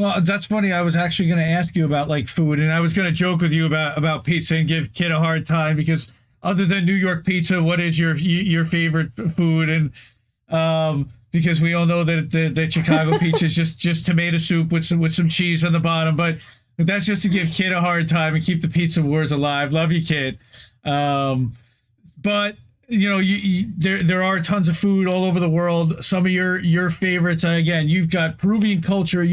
Well, that's funny. I was actually going to ask you about like food, and I was going to joke with you about pizza and give Kid a hard time because other than New York pizza, what is your favorite food? And because we all know that Chicago pizza is just tomato soup with some cheese on the bottom, but that's just to give Kid a hard time and keep the pizza wars alive. Love you, Kid. But you know, there are tons of food all over the world. Some of your favorites. Again, you've got Peruvian culture.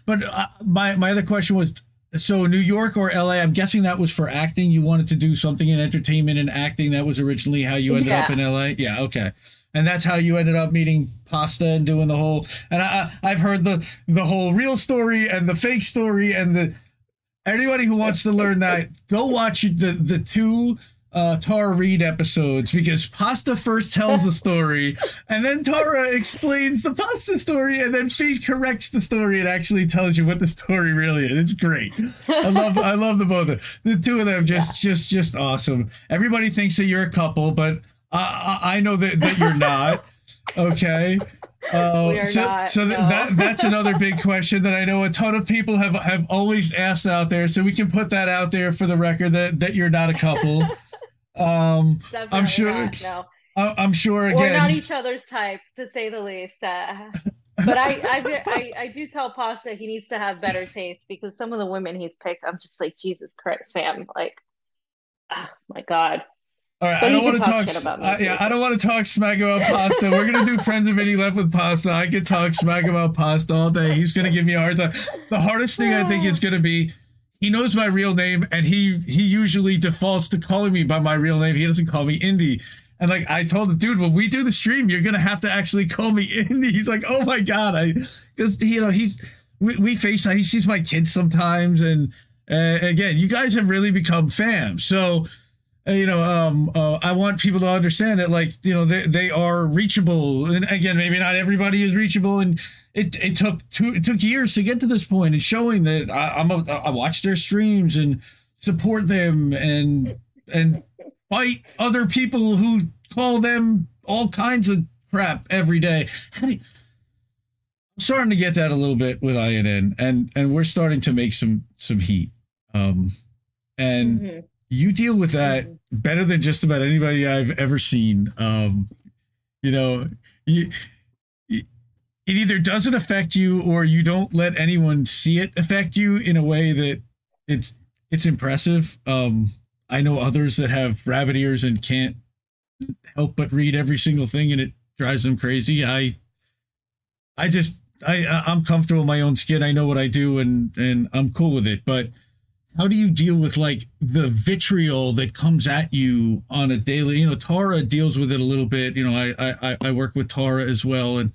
But my other question was, so New York or LA? I'm guessing that was for acting. You wanted to do something in entertainment and acting. That was originally how you ended up in LA. Yeah, okay. And that's how you ended up meeting Pasta and doing the whole. And I've heard the whole real story and the fake story and the. Anybody who wants to learn that, go watch the two Tara Reid episodes, because Pasta first tells the story and then Tara explains the Pasta story and then Faith corrects the story and actually tells you what the story really is. It's great. I love the both. The two of them just awesome. Everybody thinks that you're a couple, but I know that you're not. Okay. We are not, so no. that's another big question that I know a ton of people have always asked out there. So we can put that out there for the record that you're not a couple. I'm sure. Not, no. I'm sure. Again, we're not each other's type, to say the least. But I do tell Pasta he needs to have better taste, because some of the women he's picked, I'm just like, Jesus Christ, fam. Like, oh my God. All right, But I don't want to talk talk. shit about me, Yeah, I don't want to talk smack about Pasta. We're gonna do Friends of Any Left with Pasta. I could talk smack about Pasta all day. He's gonna give me a hard time. The hardest thing I think is gonna be, he knows my real name, and he usually defaults to calling me by my real name. He doesn't call me Indy. And like I told him, dude, when we do the stream, you're gonna have to actually call me Indy. He's like, oh my God, because you know we FaceTime. He sees my kids sometimes, and again, you guys have really become fams. So. I want people to understand that, like, you know, they are reachable, and again, maybe not everybody is reachable, and it took years to get to this point, and showing that I watch their streams and support them and fight other people who call them all kinds of crap every day. I'm starting to get that a little bit with INN, and we're starting to make some heat, and. Mm-hmm. You deal with that better than just about anybody I've ever seen. You know, it either doesn't affect you or you don't let anyone see it affect you in a way that it's impressive. I know others that have rabbit ears and can't help but read every single thing, and it drives them crazy. I'm comfortable in my own skin. I know what I do, and I'm cool with it. But how do you deal with like the vitriol that comes at you on a daily? You know, Tara deals with it a little bit. You know, I work with Tara as well, and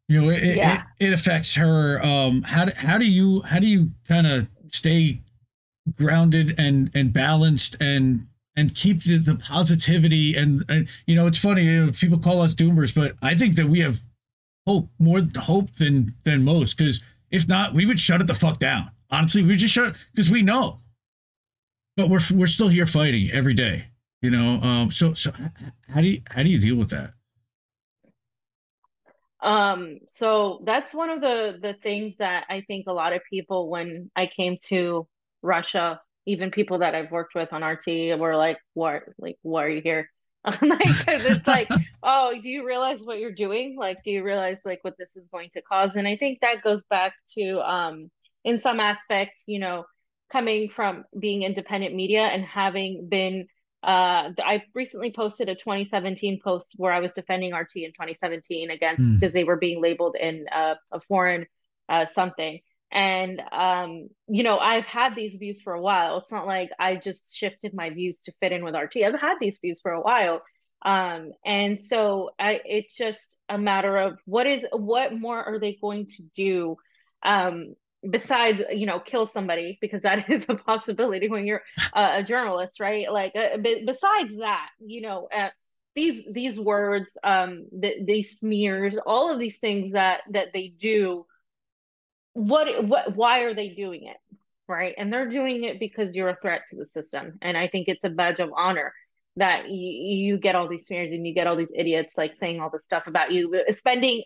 you know it affects her. How do you kind of stay grounded and balanced and keep the positivity? And you know, it's funny, you know, people call us doomers, but I think that we have more hope than most, because if not, we would shut it the fuck down. Honestly, we just shut it because we know, but we're still here fighting every day, you know. So how do you deal with that? So that's one of the things that I think a lot of people, when I came to Russia, even people that I've worked with on RT, were like, why are you here? Like, cause it's like, oh, do you realize what you're doing? Like, do you realize like what this is going to cause? And I think that goes back to in some aspects, you know, coming from being independent media and having been, I recently posted a 2017 post where I was defending RT in 2017 against, because they were being labeled in a foreign something. And, you know, I've had these views for a while. It's not like I just shifted my views to fit in with RT. I've had these views for a while. And so it's just a matter of what more are they going to do? Besides, you know, kill somebody, because that is a possibility when you're a journalist, right? Like, besides that, you know, these words, these smears, all of these things that they do, why are they doing it, right? And they're doing it because you're a threat to the system. And I think it's a badge of honor that you get all these smears and you get all these idiots like saying all this stuff about you, spending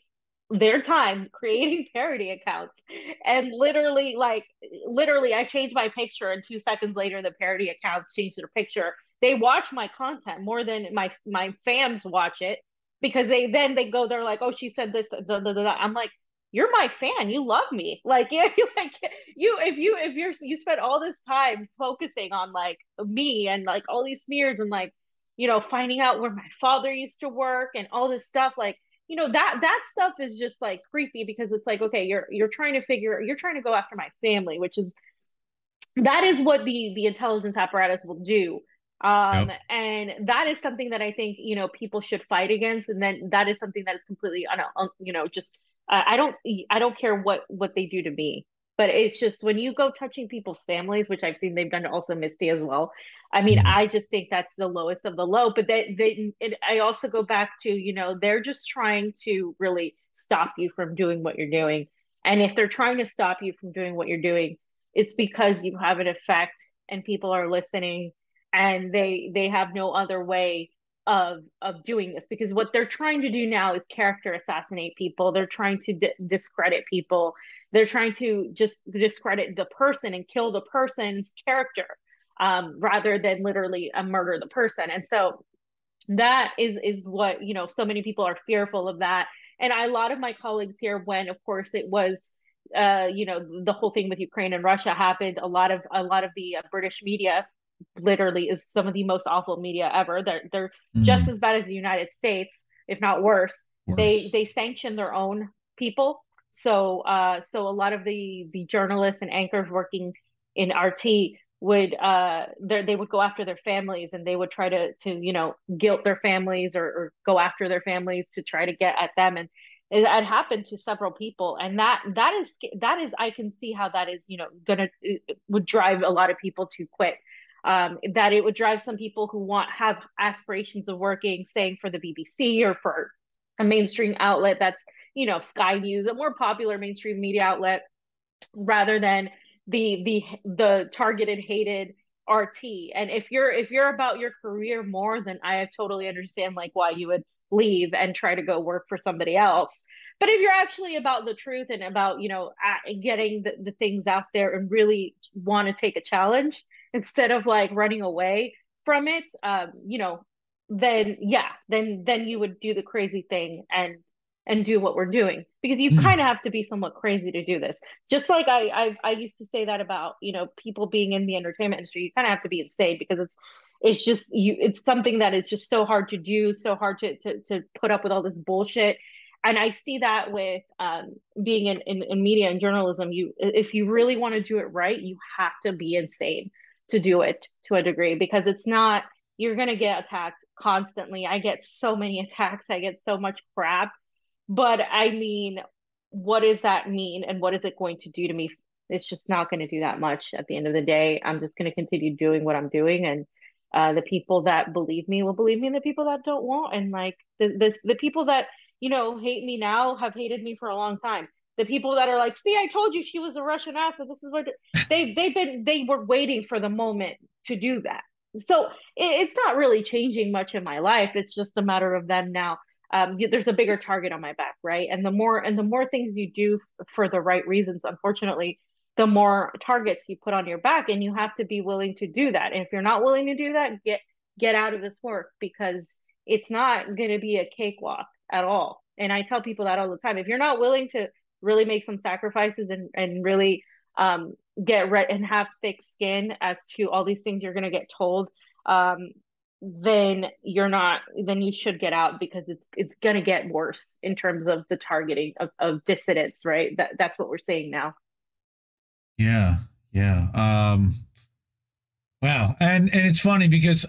their time creating parody accounts, and literally I changed my picture and 2 seconds later the parody accounts changed their picture. They watch my content more than my fans watch it, because they go, they're like, oh, she said this, I'm like, you're my fan, you love me, like, yeah, like, if you spend all this time focusing on like me and like all these smears and like, finding out where my father used to work and all this stuff, like, that stuff is just like creepy, because it's like, okay, you're trying to go after my family, which is, that is what the intelligence apparatus will do. Yep. And that is something that I think, people should fight against. And then that is something that is completely, just, I don't care what they do to me, but it's just when you go touching people's families, which I've seen they've done to also Misty as well. I mean, Mhm. I just think that's the lowest of the low. But I also go back to, they're just trying to really stop you from doing what you're doing. And if they're trying to stop you from doing what you're doing, it's because you have an effect and people are listening, and they have no other way of doing this, because what they're trying to do now is character assassinate people. They're trying to discredit people. They're trying to just discredit the person and kill the person's character, rather than literally murder the person. And so that is what, so many people are fearful of that. And a lot of my colleagues here, when of course it was, the whole thing with Ukraine and Russia happened, a lot of the British media literally is some of the most awful media ever. They're just Mm. as bad as the United States, if not worse. they Worse. they sanction their own people. So a lot of the journalists and anchors working in RT would, they would go after their families, and they would try to guilt their families, or go after their families to try to get at them. And it had happened to several people, and that is I can see how that is, gonna, it would drive a lot of people to quit. That it would drive some people who have aspirations of working, saying, for the BBC or for a mainstream outlet that's, Sky News, a more popular mainstream media outlet, rather than the targeted, hated RT. And if you're about your career more, then I totally understand like why you would leave and try to go work for somebody else. But if you're actually about the truth and about, getting the things out there and really want to take a challenge instead of like running away from it, then yeah, then you would do the crazy thing and do what we're doing, because you kind of have to be somewhat crazy to do this. Just like I used to say that about, people being in the entertainment industry. You kind of have to be insane, because it's just it's something that is just so hard to do, so hard to put up with all this bullshit. And I see that with, being in media and journalism. If you really want to do it right, you have to be insane to do it to a degree, because it's not, you're going to get attacked constantly. I get so many attacks, I get so much crap. But I mean, what does that mean, and what is it going to do to me? It's just not going to do that much at the end of the day. I'm just going to continue doing what I'm doing, and the people that believe me will believe me, and the people that don't won't. And like the people that, hate me now have hated me for a long time. The people that are like, see, I told you she was a Russian asset. This is what they were waiting for the moment to do that. So it's not really changing much in my life. It's just a matter of them now, there's a bigger target on my back, right? And the more things you do for the right reasons, unfortunately, the more targets you put on your back, and you have to be willing to do that. And if you're not willing to do that, get out of this work, because it's not going to be a cakewalk at all. And I tell people that all the time. If you're not willing to really make some sacrifices, and really, get right and have thick skin as to all these things you're going to get told, then you should get out, because it's going to get worse in terms of the targeting of dissidents, right? That's what we're saying now. Yeah. Yeah. Wow. And it's funny because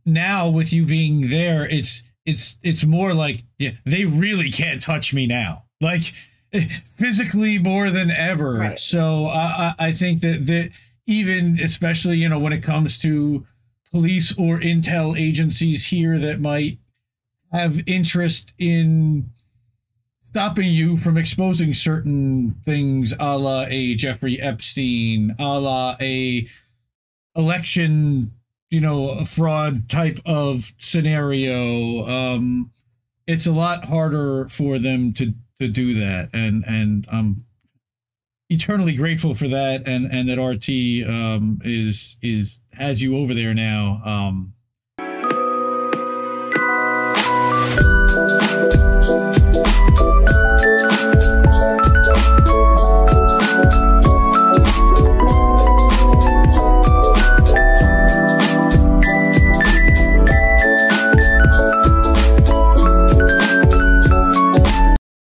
now with you being there, it's more like, yeah, they really can't touch me now. Like physically more than ever. Right. So I think that even especially, when it comes to police or intel agencies here that might have interest in stopping you from exposing certain things, a la a Jeffrey Epstein, a la a election, a fraud type of scenario. It's a lot harder for them to do that, and I'm eternally grateful for that, and that RT is has you over there now.